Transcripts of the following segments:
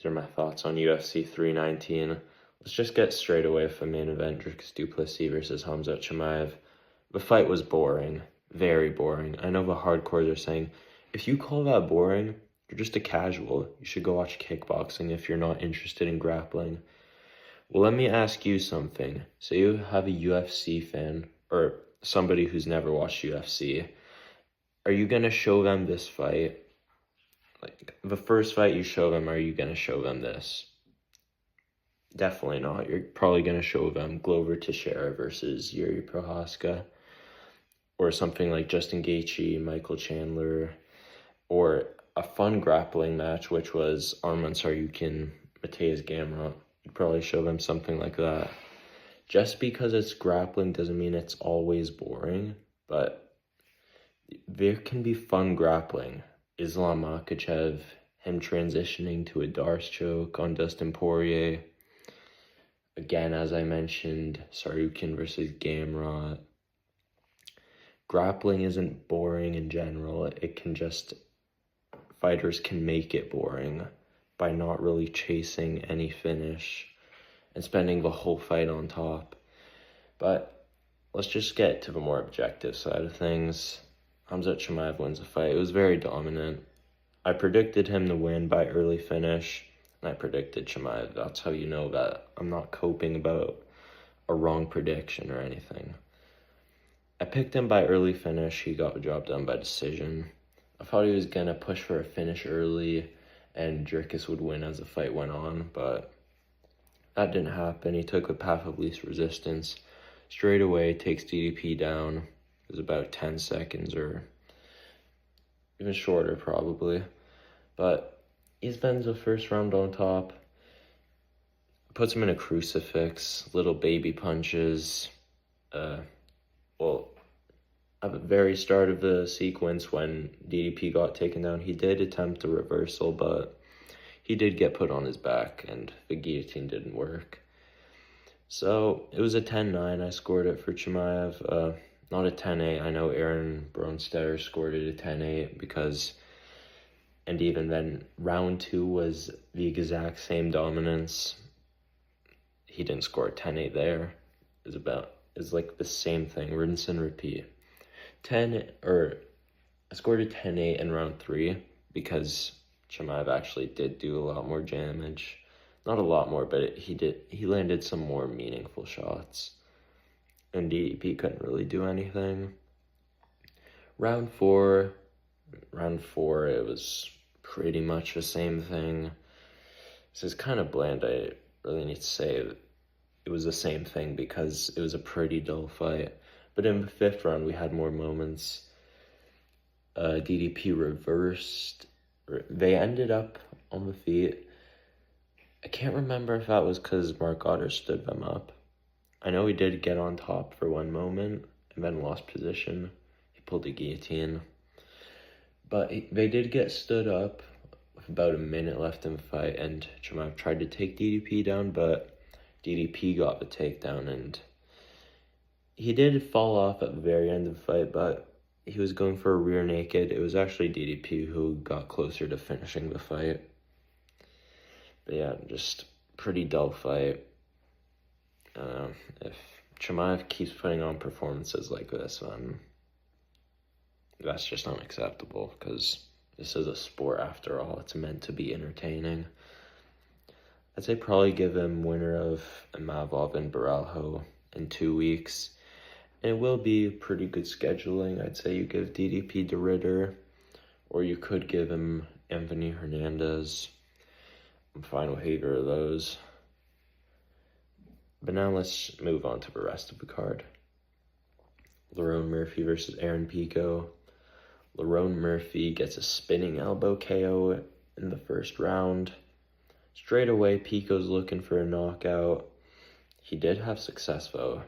These are my thoughts on UFC 319. Let's just get straight away with the main event, Dricus du Plessis versus Khamzat Chimaev. The fight was boring, very boring. I know the hardcores are saying, if you call that boring, you're just a casual. You should go watch kickboxing if you're not interested in grappling. Well, let me ask you something. Say you have a UFC fan, or somebody who's never watched UFC. Are you going to show them this fight? Like, the first fight you show them, are you going to show them this? Definitely not. You're probably going to show them Glover Teixeira versus Yuri Prochazka, or something like Justin Gaethje, Michael Chandler, or a fun grappling match, which was Arman Tsarukyan, Mateusz Gamrot. You'd probably show them something like that. Just because it's grappling doesn't mean it's always boring, but there can be fun grappling. Islam Makhachev, him transitioning to a Darce choke on Dustin Poirier. Again, as I mentioned, Tsarukyan versus Gamrot. Grappling isn't boring in general. It can just, fighters can make it boring by not really chasing any finish and spending the whole fight on top. But let's just get to the more objective side of things. Khamzat Chimaev wins the fight. It was very dominant. I predicted him to win by early finish, and I predicted Chimaev. That's how you know that I'm not coping about a wrong prediction or anything. I picked him by early finish. He got the job done by decision. I thought he was going to push for a finish early and Dricus would win as the fight went on, but that didn't happen. He took the path of least resistance. Straight away, takes DDP down. It was about 10 seconds or even shorter probably. But he spends the first round on top. Puts him in a crucifix, little baby punches. Well, at the very start of the sequence when DDP got taken down, he did attempt a reversal, but he did get put on his back and the guillotine didn't work. So it was a 10-9. I scored it for Chimaev. Not a 10-8. I know Aaron Bronstetter scored it a 10-8 because, and even then, round 2 was the exact same dominance. He didn't score a 10-8 there. It's like the same thing, rinse and repeat. I scored a 10-8 in round 3 because Chimaev actually did do a lot more damage. Not a lot more, but he landed some more meaningful shots. And DDP couldn't really do anything. Round 4, it was pretty much the same thing. This is kind of bland. I really need to say it was the same thing because it was a pretty dull fight. But in the 5th round, we had more moments. DDP reversed. They ended up on the feet. I can't remember if that was because Mark Otter stood them up. I know he did get on top for one moment and then lost position. He pulled a guillotine. But they did get stood up with about a minute left in the fight, and Chimaev tried to take DDP down, but DDP got the takedown, and he did fall off at the very end of the fight, but he was going for a rear naked. It was actually DDP who got closer to finishing the fight. But yeah, just pretty dull fight. If Chimaev keeps putting on performances like this, that's just unacceptable because this is a sport after all. It's meant to be entertaining. I'd say probably give him winner of Imavov and Baralho in 2 weeks. And it will be pretty good scheduling. I'd say you give DDP to Ritter, or you could give him Anthony Hernandez. I'm fine with either of those. But now let's move on to the rest of the card. Lerone Murphy versus Aaron Pico. Lerone Murphy gets a spinning elbow KO in the 1st round. Straight away, Pico's looking for a knockout. He did have success though.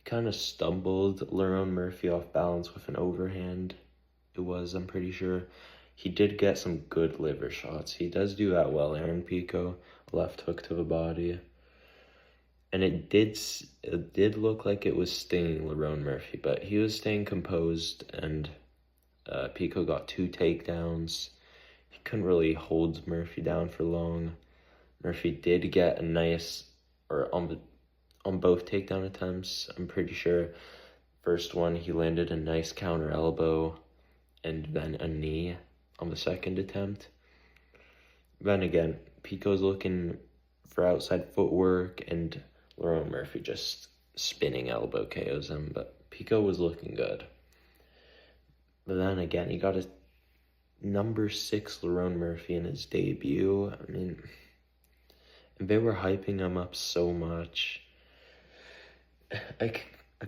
He kind of stumbled Lerone Murphy off balance with an overhand. I'm pretty sure. He did get some good liver shots. He does do that well, Aaron Pico. Left hook to the body. And it did look like it was stinging Lerone Murphy, but he was staying composed, and Pico got 2 takedowns. He couldn't really hold Murphy down for long. Murphy did get a nice, or on both takedown attempts, I'm pretty sure. First one, he landed a nice counter elbow and then a knee on the second attempt. Then again, Pico's looking for outside footwork, and Lerone Murphy just spinning elbow KOs him, but Pico was looking good. But then again, he got a number 6 Lerone Murphy in his debut. I mean, and they were hyping him up so much. I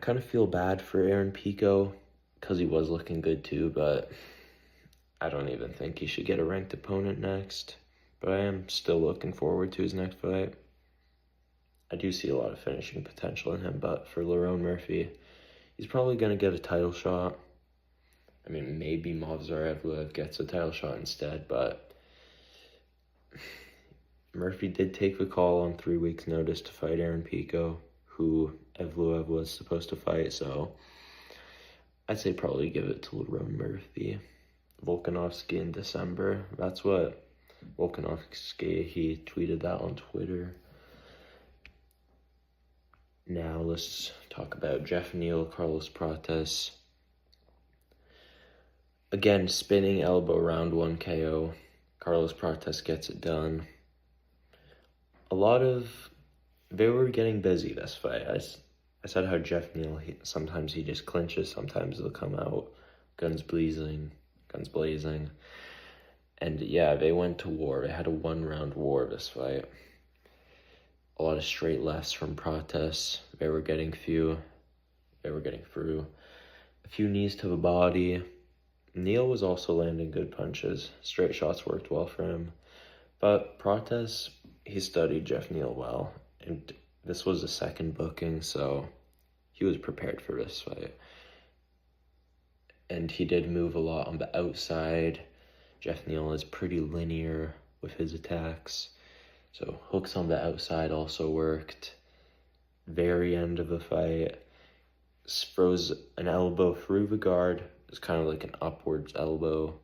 kind of feel bad for Aaron Pico because he was looking good too, but I don't even think he should get a ranked opponent next. But I am still looking forward to his next fight. I do see a lot of finishing potential in him, but for Lerone Murphy, he's probably going to get a title shot. I mean, maybe Movsar Evloev gets a title shot instead, but Murphy did take the call on 3 weeks' notice to fight Aaron Pico, who Evloev was supposed to fight, so I'd say probably give it to Lerone Murphy. Volkanovski in December. That's what Volkanovski, he tweeted that on Twitter. Now let's talk about Jeff Neal, Carlos Prates. Again, spinning elbow round 1 KO. Carlos Prates gets it done. They were getting busy this fight. I said how Jeff Neal, sometimes he just clinches, sometimes he'll come out guns blazing. And yeah, they went to war. They had a 1-round war this fight. A lot of straight lefts from Prates. They were getting through. A few knees to the body. Neal was also landing good punches. Straight shots worked well for him. But Prates, he studied Jeff Neal well. And this was a second booking, so he was prepared for this fight. And he did move a lot on the outside. Jeff Neal is pretty linear with his attacks. So hooks on the outside also worked. Very end of the fight, throws an elbow through the guard. It's kind of like an upwards elbow.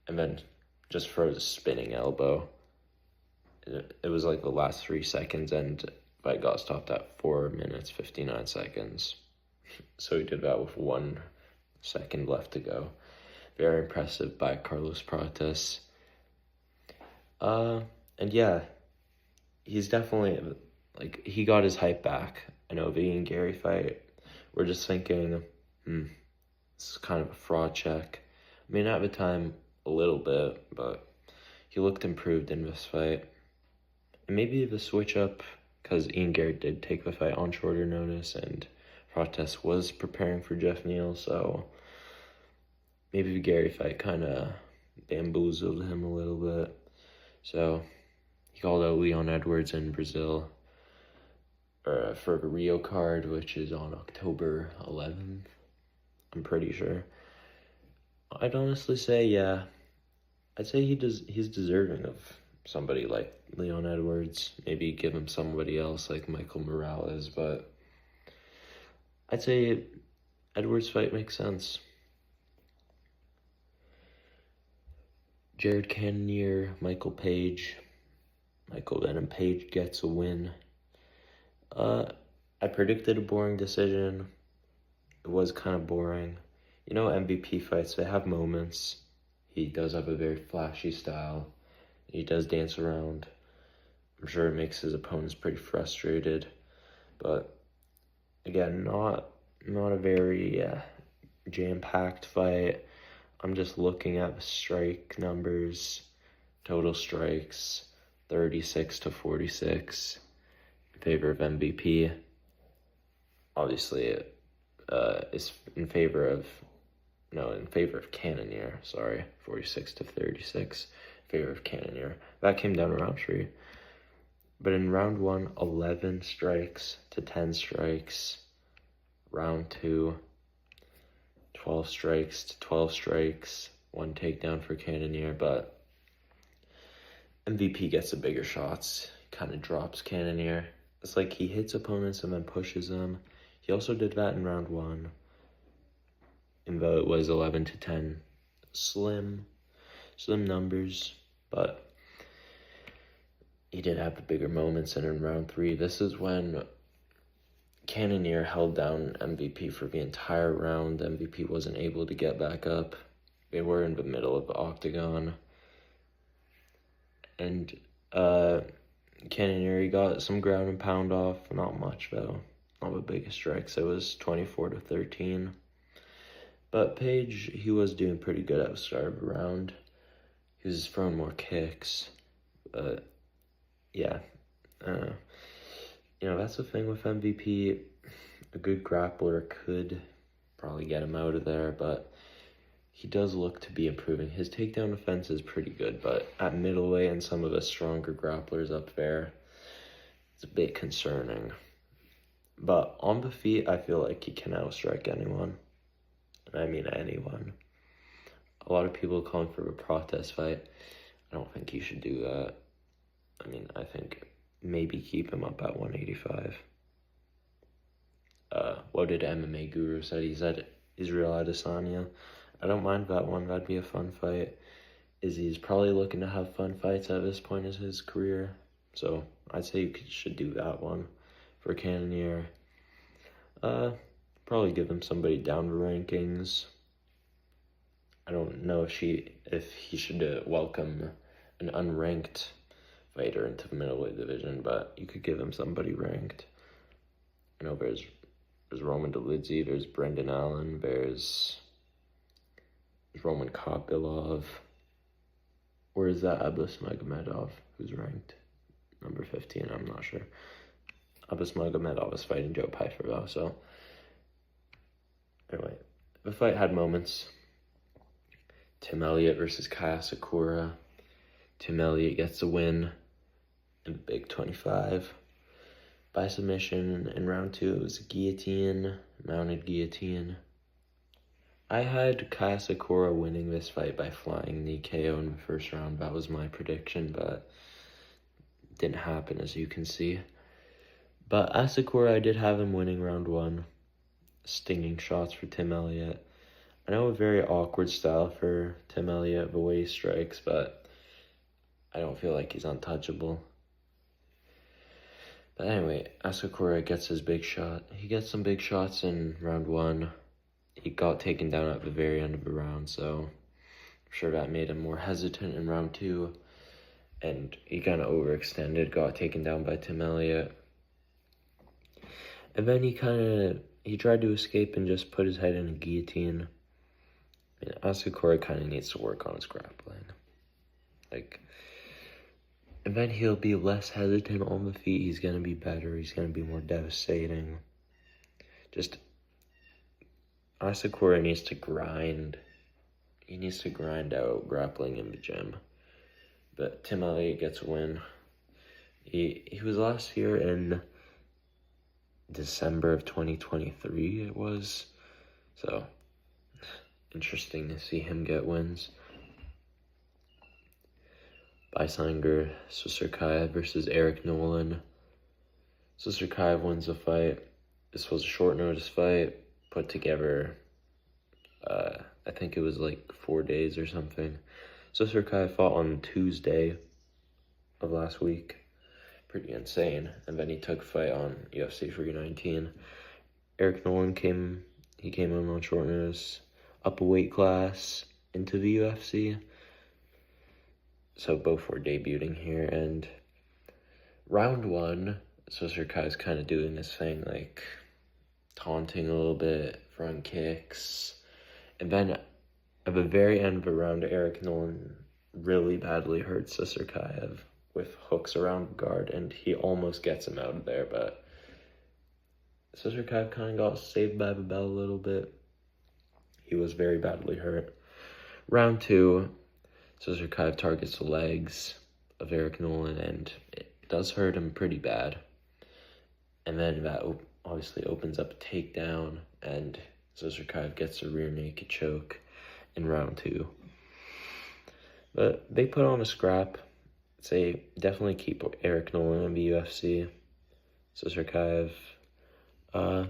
And then just throws a spinning elbow. It was like the last 3 seconds, and the fight got stopped at 4 minutes, 59 seconds. So he did that with 1 second left to go. Very impressive by Carlos Prates. And yeah, he's definitely, like, he got his hype back. I know the Ian Gary fight, we're just thinking, this is kind of a fraud check. I mean, at the time, a little bit, but he looked improved in this fight. And maybe the switch up, because Ian Gary did take the fight on shorter notice, and Prates was preparing for Jeff Neal, so maybe the Gary fight kind of bamboozled him a little bit. So he called out Leon Edwards in Brazil for the Rio card, which is on October 11th, I'm pretty sure. I'd honestly say, yeah, I'd say he's deserving of somebody like Leon Edwards. Maybe give him somebody else like Michael Morales, but I'd say Edwards' fight makes sense. Jared Cannonier, Michael Page. Michael Venom Page gets a win. I predicted a boring decision. It was kind of boring. You know, MVP fights, they have moments. He does have a very flashy style. He does dance around. I'm sure it makes his opponents pretty frustrated. But again, not a very jam-packed fight. I'm just looking at the strike numbers. Total strikes, 36 to 46 in favor of MVP. Obviously, it is in favor of Cannonier, 46 to 36 in favor of Cannonier. That came down to round 3. But in round 1, 11 strikes to 10 strikes. Round 2, 12 strikes to 12 strikes. 1 takedown for Cannonier, but MVP gets the bigger shots. Kind of drops Cannonier. It's like he hits opponents and then pushes them. He also did that in round 1. And though it was 11 to 10, slim numbers, but he did have the bigger moments, and in round 3, this is when Cannonier held down MVP for the entire round. MVP wasn't able to get back up. They were in the middle of the octagon. And Cannonier got some ground and pound off. Not much, though. Not the biggest strikes. It was 24-13. But Page, he was doing pretty good at the start of the round. He was throwing more kicks. But, yeah. That's the thing with MVP. A good grappler could probably get him out of there, but he does look to be improving. His takedown defense is pretty good, but at middleweight and some of the stronger grapplers up there, it's a bit concerning. But on the feet, I feel like he can outstrike anyone. And I mean anyone. A lot of people calling for a protest fight. I don't think he should do that. I think maybe keep him up at 185. What did MMA Guru say? He said Israel Adesanya. I don't mind that one. That'd be a fun fight. Izzy's probably looking to have fun fights at this point in his career. So I'd say you should do that one for Cannonier. Probably give him somebody down the rankings. I don't know if he should welcome an unranked fighter into the middleweight division, but you could give him somebody ranked. There's Roman Dolidze, there's Brendan Allen, there's Roman Kopylov. Or is that Abbas Magomedov, who's ranked number 15? I'm not sure. Abbas Magomedov is fighting Joe Pyfer, though, so... Anyway, the fight had moments. Tim Elliott versus Kaya Sakura. Tim Elliott gets the win in the big 25. By submission in round 2, it was a guillotine, mounted guillotine. I had Kaya Sakura winning this fight by flying knee KO in the first round. That was my prediction, but it didn't happen, as you can see. But Asakura, I did have him winning round 1. Stinging shots for Tim Elliott. I know a very awkward style for Tim Elliott, the way he strikes, but I don't feel like he's untouchable. But anyway, Asakura gets his big shot. He gets some big shots in round 1. He got taken down at the very end of the round, so I'm sure that made him more hesitant in round 2. And he kind of overextended, got taken down by Tim Elliott. And then he tried to escape and just put his head in a guillotine. Asakura kind of needs to work on his grappling. And then he'll be less hesitant on the feet. He's going to be better. He's going to be more devastating. Asakura needs to grind. He needs to grind out grappling in the gym. But Tim Elliott gets a win. He was last year in December of 2023, it was. So, interesting to see him get wins. Beislinger, Susarkaev versus Eric Nolan. Susarkaev wins the fight. This was a short notice fight, put together, I think it was like 4 days or something. Susarkaev fought on Tuesday of last week. Pretty insane. And then he took a fight on UFC 319. Eric Nolan came in on short notice, up a weight class into the UFC. So both were debuting here, and round 1, Susarkaev's kind of doing this thing, like taunting a little bit, throwing kicks. And then at the very end of the round, Eric Nolan really badly hurt Susarkaev with hooks around the guard, and he almost gets him out of there, but Susarkaev kind of got saved by the bell a little bit. He was very badly hurt. Round 2, Susarkaev targets the legs of Eric Nolan, and it does hurt him pretty bad. And then that obviously opens up a takedown, and Susarkaev gets a rear naked choke in round 2. But they put on a scrap. Say definitely keep Eric Nolan in the UFC. Susarkaev, I'm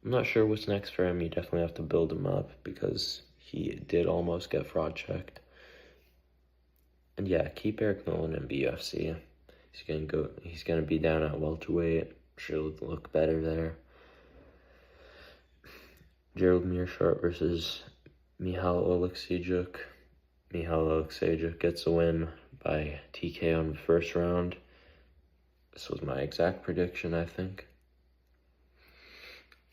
not sure what's next for him. You definitely have to build him up because he did almost get fraud checked. And yeah, keep Eric Nolan in the UFC. He's gonna be down at welterweight. Should look better there. Gerald Meerschaert versus Michal Oleksiejczuk. Michal Oleksiejczuk gets a win by TKO in the first round. This was my exact prediction, I think.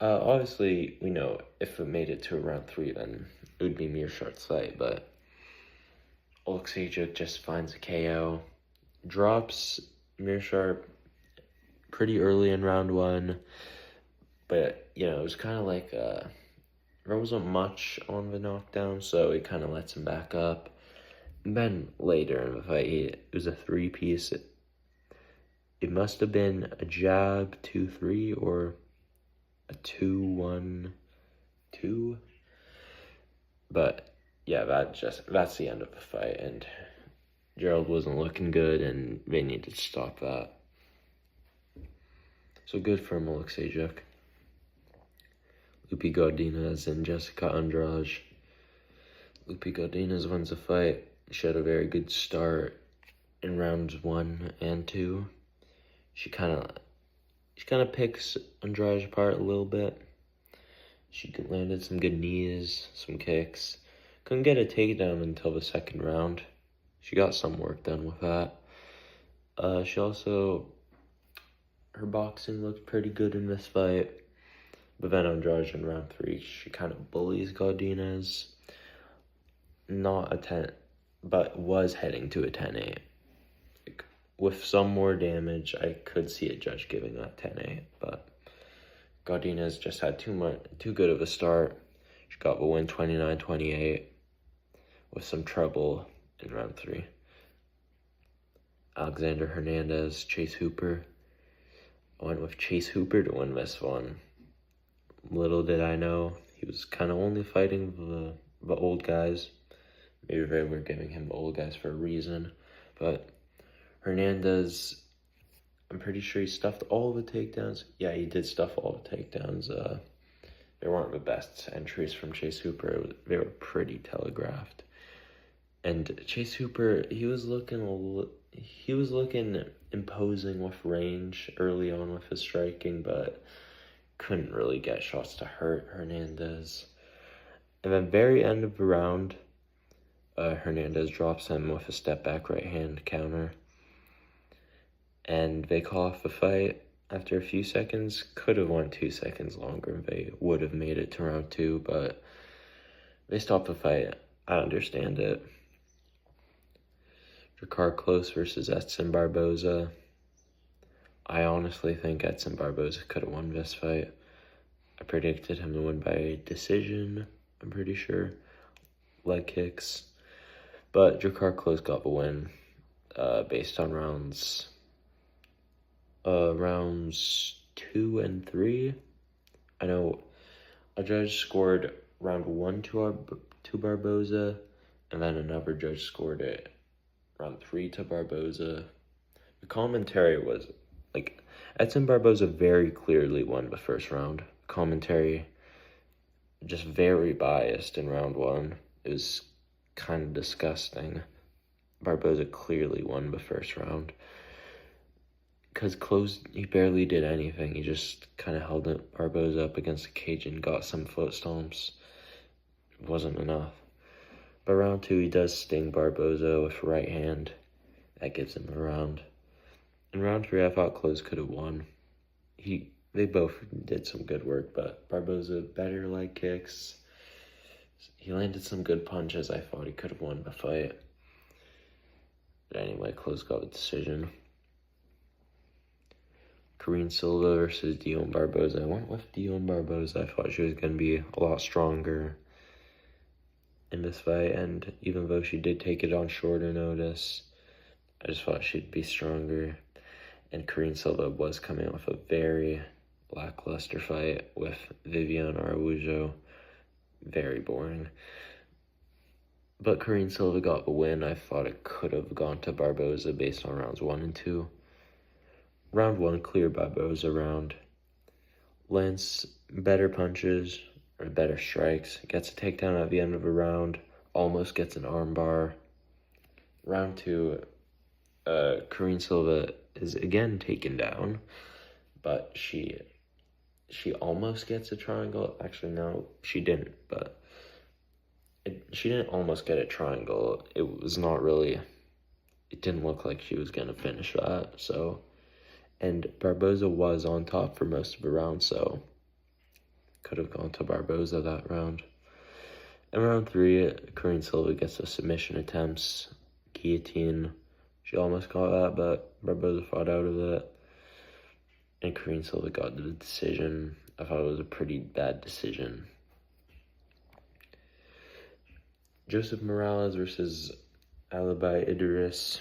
Obviously, we know if it made it to round 3, then it would be Meerschaert's fight, but Oleksiejczuk just finds a KO, drops Meerschaert pretty early in round 1, but, it was kind of like, there wasn't much on the knockdown, so it kind of lets him back up. And then later in the fight, it was a 3-piece. It must have been a jab 2-3 or a 2-1-2. But yeah, that's the end of the fight, and Gerald wasn't looking good, and they needed to stop that. So good for Oleksiejczuk. Lupi Godinez and Jessica Andrade. Lupi Godinez wins the fight. She had a very good start in rounds 1 and 2. She kind of picks Andrade apart a little bit. She landed some good knees, some kicks. Couldn't get a takedown until the second round. She got some work done with that. Her boxing looked pretty good in this fight. But then Andrade in round 3, she kind of bullies Godinez. Not a 10, but was heading to a 10-8. With some more damage, I could see a judge giving that 10-8, but Godinez just had too good of a start. She got the win 29-28 with some trouble in round 3. Alexander Hernandez, Chase Hooper. I went with Chase Hooper to win this one. Little did I know, he was kind of only fighting the old guys. Maybe they were giving him the old guys for a reason, but Hernandez, I'm pretty sure he stuffed all the takedowns. Yeah, he did stuff all the takedowns. They weren't the best entries from Chase Hooper. They were pretty telegraphed. And Chase Hooper, he was looking imposing with range early on with his striking, but couldn't really get shots to hurt Hernandez. And then very end of the round, Hernandez drops him with a step back right hand counter. And they call off the fight after a few seconds. Could have went 2 seconds longer. They would have made it to round 2, but they stopped the fight. I understand it. Drakkar Klose versus Edson Barboza. I honestly think Edson Barboza could have won this fight. I predicted him to win by decision, I'm pretty sure. Leg kicks. But Drakkar Klose got the win based on rounds 2 and 3. I know a judge scored round 1 to Barboza, and then another judge scored it round 3 to Barboza. The commentary was like, Edson Barboza very clearly won the first round. Commentary just very biased in round 1. It was kind of disgusting. Barboza clearly won the first round. Because Klose, he barely did anything. He just kind of held Barboza up against the cage and got some foot stomps. It wasn't enough. But round 2, he does sting Barboza with right hand. That gives him the round. In round 3, I thought Klose could have won. They both did some good work, but Barboza better leg kicks. He landed some good punches. I thought he could have won the fight. But anyway, Klose got the decision. Karine Silva versus Dion Barboza. I went with Dion Barboza. I thought she was going to be a lot stronger in this fight, and even though she did take it on shorter notice, I just thought she'd be stronger. And Karine Silva was coming off a very lackluster fight with Viviane Araújo. Very boring. But Karine Silva got the win. I thought it could have gone to Barboza based on rounds 1 and 2. Round 1, clear Barboza round. Lands better punches, or better strikes. Gets a takedown at the end of a round. Almost gets an armbar. Round 2, Karine Silva is again taken down, but she almost gets a triangle. Actually, no, she didn't, but she didn't almost get a triangle. It was not really, it didn't look like she was going to finish that, so. And Barboza was on top for most of the round, so could have gone to Barboza that round. In round 3, Corinne Silva gets the submission attempts, guillotine. She almost got that, but Barboza fought out of it. And Corinne Silva got the decision. I thought it was a pretty bad decision. Joseph Morales versus Alibi Idris.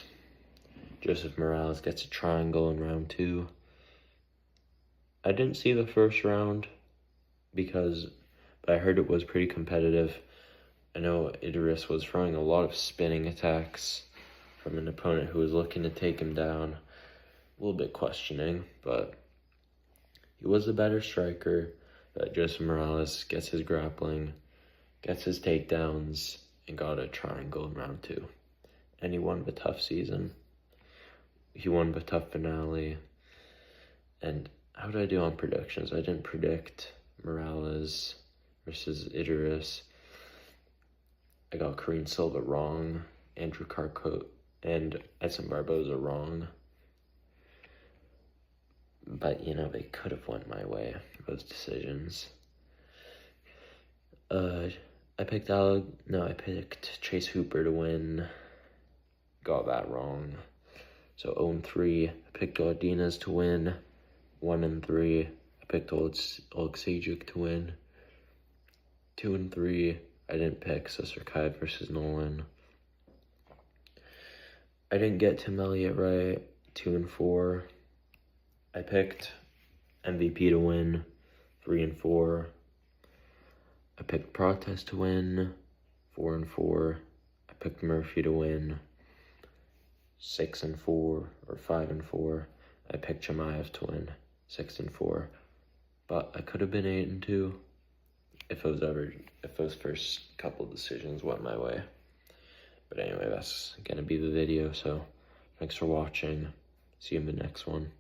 Joseph Morales gets a triangle in round 2. I didn't see the first round but I heard it was pretty competitive. I know Idris was throwing a lot of spinning attacks from an opponent who was looking to take him down. A little bit questioning, but he was a better striker. But Joseph Morales gets his grappling, gets his takedowns, and got a triangle in round 2. And he won the tough season. He won the tough finale. And how did I do on predictions? I didn't predict Morales versus Idris. I got Corinne Silva wrong, Andrew Carcote and Edson Barboza wrong. But, they could have went my way, those decisions. I picked Chase Hooper to win. Got that wrong. So 0-3. I picked Godinez to win. 1-3. I picked Oleksiejczuk to win. 2-3. I didn't pick Sisarkai versus Nolan. I didn't get Tim Elliott right. 2-4. I picked MVP to win. 3-4. I picked Protest to win. 4-4. I picked Murphy to win. 6-4 or 5-4. I picked Chimaev to win. 6-4. But I could have been 8-2 if those first couple decisions went my way. But anyway, that's gonna be the video, so thanks for watching. See you in the next one.